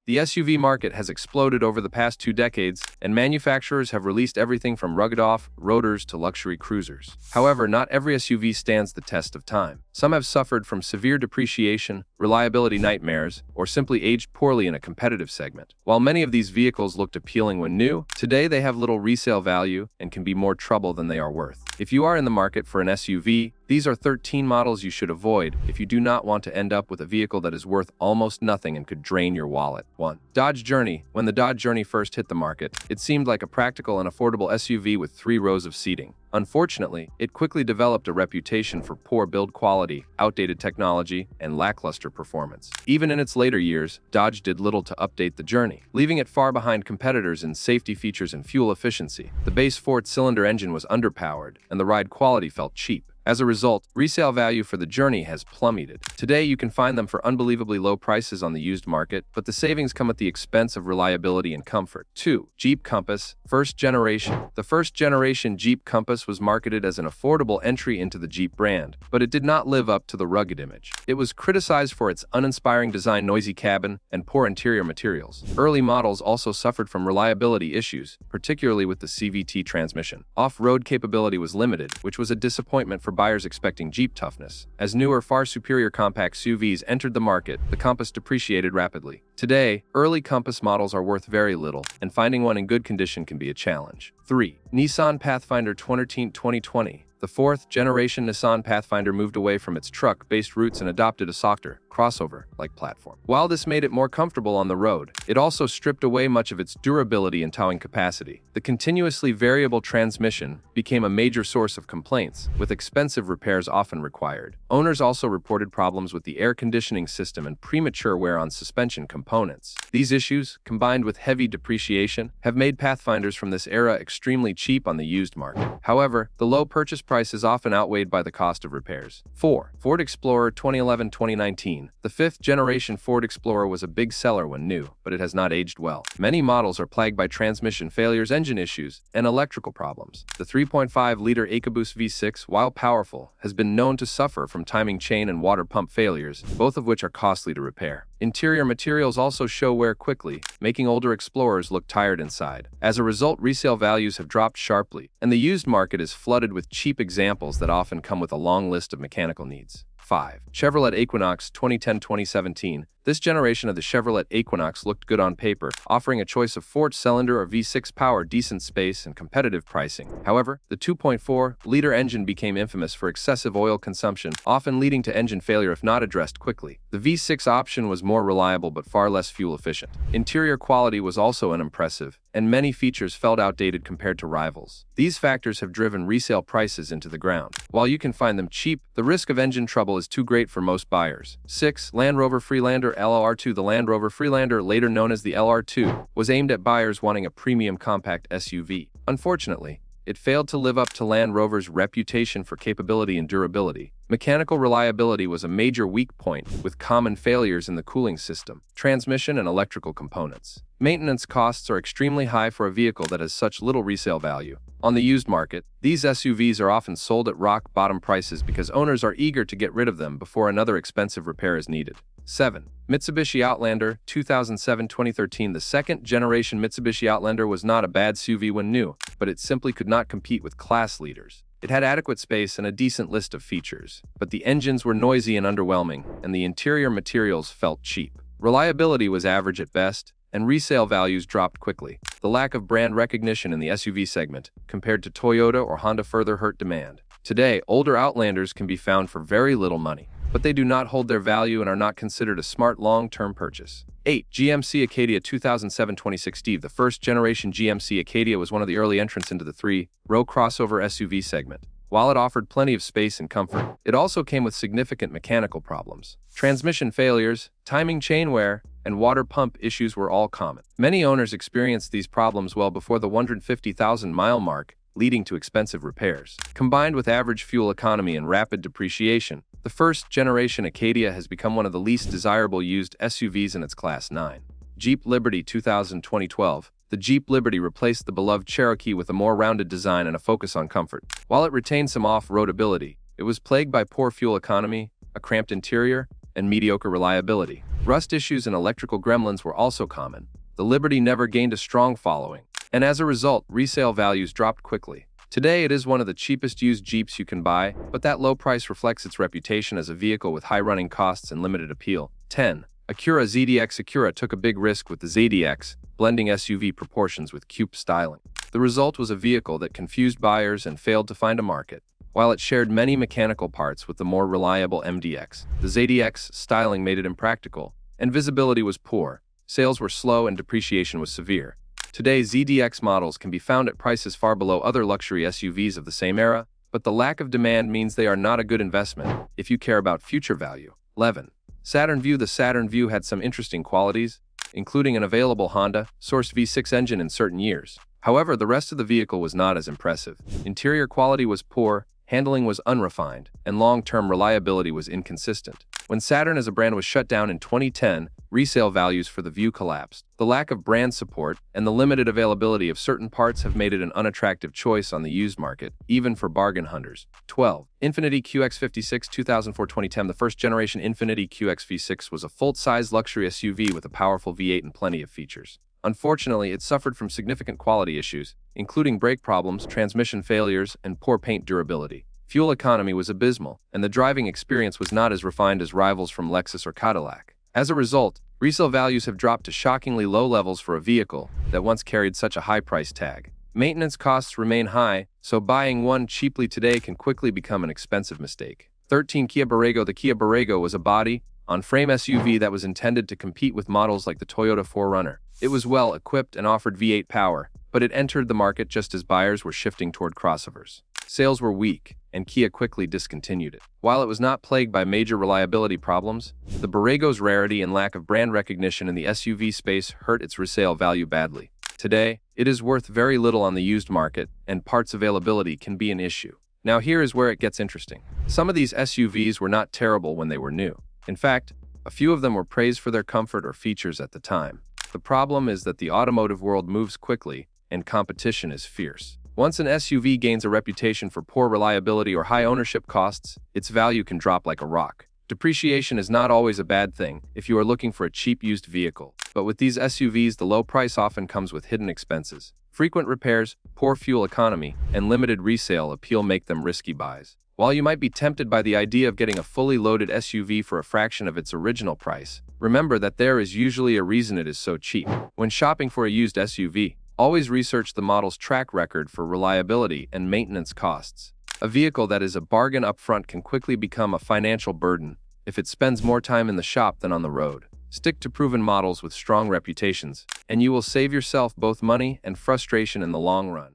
The SUV market has exploded over the past 2 decades, and manufacturers have released everything from rugged off-roaders to luxury cruisers. However, not every SUV stands the test of time. Some have suffered from severe depreciation, reliability nightmares, or simply aged poorly in a competitive segment. While many of these vehicles looked appealing when new, today they have little resale value and can be more trouble than they are worth. If you are in the market for an SUV, these are 13 models you should avoid if you do not want to end up with a vehicle that is worth almost nothing and could drain your wallet. 1. Dodge Journey. When the Dodge Journey first hit the market, it seemed like a practical and affordable SUV with 3 rows of seating. Unfortunately, it quickly developed a reputation for poor build quality, outdated technology, and lackluster performance. Even in its later years, Dodge did little to update the Journey, leaving it far behind competitors in safety features and fuel efficiency. The base 4-cylinder engine was underpowered, and the ride quality felt cheap. As a result, resale value for the Journey has plummeted. Today, you can find them for unbelievably low prices on the used market, but the savings come at the expense of reliability and comfort. 2. Jeep Compass, first generation. The first generation Jeep Compass was marketed as an affordable entry into the Jeep brand, but it did not live up to the rugged image. It was criticized for its uninspiring design, noisy cabin, and poor interior materials. Early models also suffered from reliability issues, particularly with the CVT transmission. Off-road capability was limited, which was a disappointment for buyers expecting Jeep toughness. As newer, far superior compact SUVs entered the market, the Compass depreciated rapidly. Today, early Compass models are worth very little, and finding one in good condition can be a challenge. 3. Nissan Pathfinder 2020. The 4th generation Nissan Pathfinder moved away from its truck-based roots and adopted a softer, crossover-like platform. While this made it more comfortable on the road, it also stripped away much of its durability and towing capacity. The continuously variable transmission became a major source of complaints, with expensive repairs often required. Owners also reported problems with the air conditioning system and premature wear on suspension components. These issues, combined with heavy depreciation, have made Pathfinders from this era extremely cheap on the used market. However, the low purchase price is often outweighed by the cost of repairs. 4. Ford Explorer 2011-2019. The 5th generation Ford Explorer was a big seller when new, but it has not aged well. Many models are plagued by transmission failures, engine issues, and electrical problems. The 3.5-liter EcoBoost V6, while powerful, has been known to suffer from timing chain and water pump failures, both of which are costly to repair. Interior materials also show wear quickly, making older Explorers look tired inside. As a result, resale values have dropped sharply, and the used market is flooded with cheap examples that often come with a long list of mechanical needs. 5. Chevrolet Equinox 2010-2017. This generation of the Chevrolet Equinox looked good on paper, offering a choice of 4-cylinder or V6 power, decent space, and competitive pricing. However, the 2.4-liter engine became infamous for excessive oil consumption, often leading to engine failure if not addressed quickly. The V6 option was more reliable but far less fuel efficient. Interior quality was also unimpressive, and many features felt outdated compared to rivals. These factors have driven resale prices into the ground. While you can find them cheap, the risk of engine trouble is too great for most buyers. 6. Land Rover Freelander LR2. The Land Rover Freelander, later known as the LR2, was aimed at buyers wanting a premium compact SUV. Unfortunately, it failed to live up to Land Rover's reputation for capability and durability. Mechanical reliability was a major weak point, with common failures in the cooling system, transmission, and electrical components. Maintenance costs are extremely high for a vehicle that has such little resale value. On the used market, these SUVs are often sold at rock-bottom prices because owners are eager to get rid of them before another expensive repair is needed. 7. Mitsubishi Outlander 2007-2013. The 2nd generation Mitsubishi Outlander was not a bad SUV when new, but it simply could not compete with class leaders. It had adequate space and a decent list of features, but the engines were noisy and underwhelming, and the interior materials felt cheap. Reliability was average at best, and resale values dropped quickly. The lack of brand recognition in the SUV segment, compared to Toyota or Honda, further hurt demand. Today, older Outlanders can be found for very little money, but they do not hold their value and are not considered a smart long-term purchase. 8. GMC Acadia 2007-2016. The first generation GMC Acadia was one of the early entrants into the 3-row crossover SUV segment. While it offered plenty of space and comfort, it also came with significant mechanical problems. Transmission failures, timing chain wear, and water pump issues were all common. Many owners experienced these problems well before the 150,000-mile mark, leading to expensive repairs. Combined with average fuel economy and rapid depreciation, the first generation Acadia has become one of the least desirable used SUVs in its Class 9. Jeep Liberty 2012. The Jeep Liberty replaced the beloved Cherokee with a more rounded design and a focus on comfort. While it retained some off-road ability, it was plagued by poor fuel economy, a cramped interior, and mediocre reliability. Rust issues and electrical gremlins were also common. The Liberty never gained a strong following, and as a result, resale values dropped quickly. Today, it is one of the cheapest used Jeeps you can buy, but that low price reflects its reputation as a vehicle with high running costs and limited appeal. 10. Acura ZDX. Acura took a big risk with the ZDX, blending SUV proportions with coupe styling. The result was a vehicle that confused buyers and failed to find a market. While it shared many mechanical parts with the more reliable MDX, the ZDX styling made it impractical, and visibility was poor. Sales were slow and depreciation was severe. Today, ZDX models can be found at prices far below other luxury SUVs of the same era, but the lack of demand means they are not a good investment if you care about future value. 11. Saturn Vue. The Saturn Vue had some interesting qualities, including an available Honda sourced V6 engine in certain years. However, the rest of the vehicle was not as impressive. Interior quality was poor, handling was unrefined, and long-term reliability was inconsistent. When Saturn as a brand was shut down in 2010, resale values for the Vue collapsed. The lack of brand support and the limited availability of certain parts have made it an unattractive choice on the used market, even for bargain hunters. 12. Infiniti QX56 2004-2010. The first-generation Infiniti QX56 was a full-size luxury SUV with a powerful V8 and plenty of features. Unfortunately, it suffered from significant quality issues, including brake problems, transmission failures, and poor paint durability. Fuel economy was abysmal, and the driving experience was not as refined as rivals from Lexus or Cadillac. As a result, resale values have dropped to shockingly low levels for a vehicle that once carried such a high price tag. Maintenance costs remain high, so buying one cheaply today can quickly become an expensive mistake. 13. Kia Borrego. The Kia Borrego was a body-on-frame SUV that was intended to compete with models like the Toyota 4Runner. It was well equipped and offered V8 power, but it entered the market just as buyers were shifting toward crossovers. Sales were weak, and Kia quickly discontinued it. While it was not plagued by major reliability problems, the Borrego's rarity and lack of brand recognition in the SUV space hurt its resale value badly. Today, it is worth very little on the used market, and parts availability can be an issue. Now here is where it gets interesting. Some of these SUVs were not terrible when they were new. In fact, a few of them were praised for their comfort or features at the time. The problem is that the automotive world moves quickly, and competition is fierce. Once an SUV gains a reputation for poor reliability or high ownership costs, its value can drop like a rock. Depreciation is not always a bad thing if you are looking for a cheap used vehicle, but with these SUVs, the low price often comes with hidden expenses. Frequent repairs, poor fuel economy, and limited resale appeal make them risky buys. While you might be tempted by the idea of getting a fully loaded SUV for a fraction of its original price, remember that there is usually a reason it is so cheap. When shopping for a used SUV, always research the model's track record for reliability and maintenance costs. A vehicle that is a bargain up front can quickly become a financial burden if it spends more time in the shop than on the road. Stick to proven models with strong reputations, and you will save yourself both money and frustration in the long run.